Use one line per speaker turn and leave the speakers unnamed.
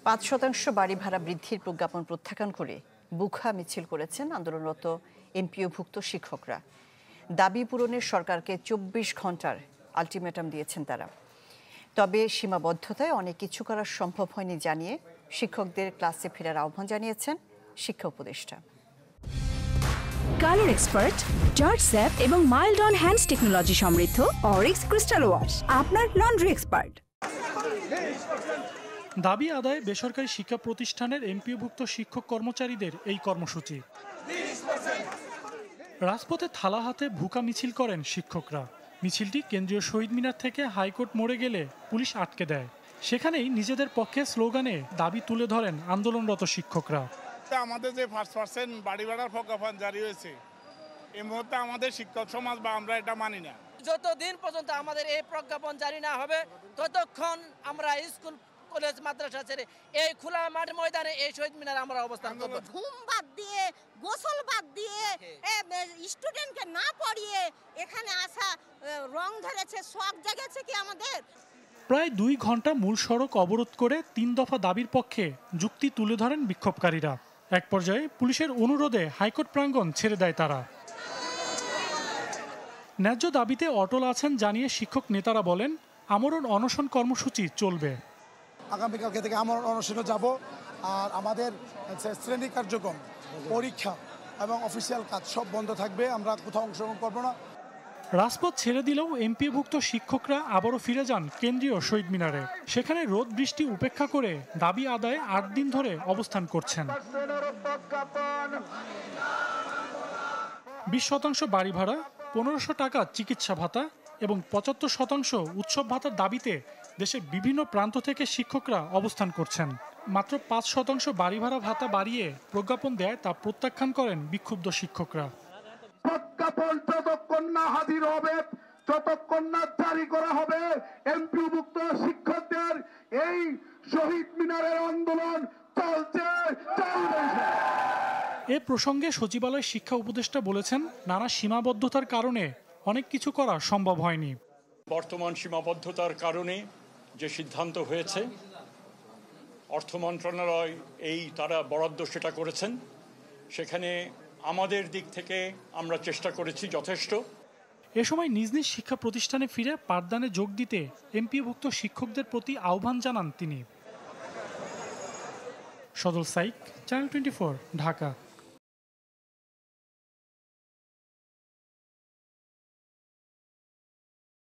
৫% বাড়ি ভাড়া বৃদ্ধির প্রজ্ঞাপন প্রত্যাখ্যান করে বুখা মিছিল করেছেন আন্দোলনরত এমপিওভুক্ত শিক্ষকরা। দাবি পূরণের সরকারকে ২৪ ঘন্টার আলটিমেটাম দিয়েছেন তারা। তবে সীমাবদ্ধতায় অনেক কিছু করা সম্ভব হয়নি জানিয়ে শিক্ষকদের ক্লাসে ফেরার আহ্বান জানিয়েছেন শিক্ষা উপদেষ্টা।
কালার এক্সপার্ট, জর্জ স্যাপ এবং মাইল্ড অন হ্যান্ডস টেকনোলজি সমৃদ্ধ অরিক্স ক্রিস্টাল ওয়াশ আপনার লন্ড্রি এক্সপার্ট।
দাবি আদায় বেসরকারি শিক্ষা প্রতিষ্ঠানের এমপিওভুক্ত শিক্ষক কর্মচারীদের এই কর্মসূচি। রাজপথে থালা হাতে ভুকা মিছিল করেন শিক্ষকরা। মিছিলটি কেন্দ্রীয় শহীদ মিনার থেকে হাইকোর্ট মোড়ে গেলে পুলিশ আটকে দেয়। সেখানেই নিজেদের পক্ষে স্লোগানে দাবি তুলে ধরেন আন্দোলনরত শিক্ষকরা।
আমাদের যে 5% বাড়ি ভাড়ার প্রজ্ঞাপন জারি হয়েছে, এই মুহূর্তে আমাদের শিক্ষক সমাজ বা আমরা এটা মানি না।
যতদিন পর্যন্ত আমাদের এই প্রজ্ঞাপন জারি না হবে ততক্ষণ আমরা স্কুল কলেজ মাদ্রাসা ছেড়ে এই খোলা মাঠ ময়দানে এই শহীদ মিনারে আমরা অবস্থান করব।
ঘুম বাদ দিয়ে, গোসল বাদ দিয়ে, স্টুডেন্টকে না পড়িয়ে এখানে আসা রং ধরেছে, শখ জেগেছে কি আমাদের?
প্রায় 2 ঘন্টা মূল সড়ক অবরোধ করে 3 দফা দাবির পক্ষে যুক্তি তুলে ধরেন বিক্ষোভকারীরা। এক পর্যায়ে পুলিশের অনুরোধে হাইকোর্ট প্রাঙ্গণ ছেড়ে দেয় তারা। ন্যায্য দাবিতে অটল আছেন জানিয়ে শিক্ষক নেতারা বলেন, আমরণ অনশন কর্মসূচি চলবে।
আগামীকালকে থেকে আমরা অনশনে যাব। আর আমাদের শ্রেণী কার্যক্রম, পরীক্ষা এবং অফিসিয়াল কাজ সব বন্ধ থাকবে। আমরা কোথাও অংশগ্রহণ করব না।
রাজপথ ছেড়ে দিলেও এমপিওভুক্ত শিক্ষকরা আবারও ফিরে যান কেন্দ্রীয় শহীদ মিনারে। সেখানে রোদ বৃষ্টি উপেক্ষা করে দাবি আদায়ে 8 দিন ধরে অবস্থান করছেন। 20% বাড়ি ভাড়া, 1500 টাকা চিকিৎসা ভাতা এবং 75% উৎসব ভাতার দাবিতে দেশের বিভিন্ন প্রান্ত থেকে শিক্ষকরা অবস্থান করছেন। মাত্র 5% বাড়ি ভাড়া ভাতা বাড়িয়ে প্রজ্ঞাপন দেয় তা প্রত্যাখ্যান করেন বিক্ষুব্ধ শিক্ষকরা।
প্রজ্ঞাপন যতক্ষণ না হাজির হবে, যতক্ষণ না জারি করা হবে, এমপিওভুক্ত শিক্ষকদের এই শহীদ মিনারের আন্দোলন চলছে।
এ প্রসঙ্গে সচিবালয় শিক্ষা উপদেষ্টা বলেছেন, নানা সীমাবদ্ধতার কারণে অনেক কিছু করা সম্ভব হয়নি।
বর্তমান সীমাবদ্ধতার কারণে যে সিদ্ধান্ত হয়েছে, অর্থ মন্ত্রণালয় তারা বরাদ্দ সেটা করেছেন। সেখানে আমাদের দিক থেকে আমরা চেষ্টা করেছি যথেষ্ট।
এ সময় নিজ নিজ শিক্ষা প্রতিষ্ঠানে ফিরে পাঠদানে যোগ দিতে এমপিওভুক্ত শিক্ষকদের প্রতি আহ্বান জানান তিনি। সদল সাইক, চ্যানেল 24, ঢাকা।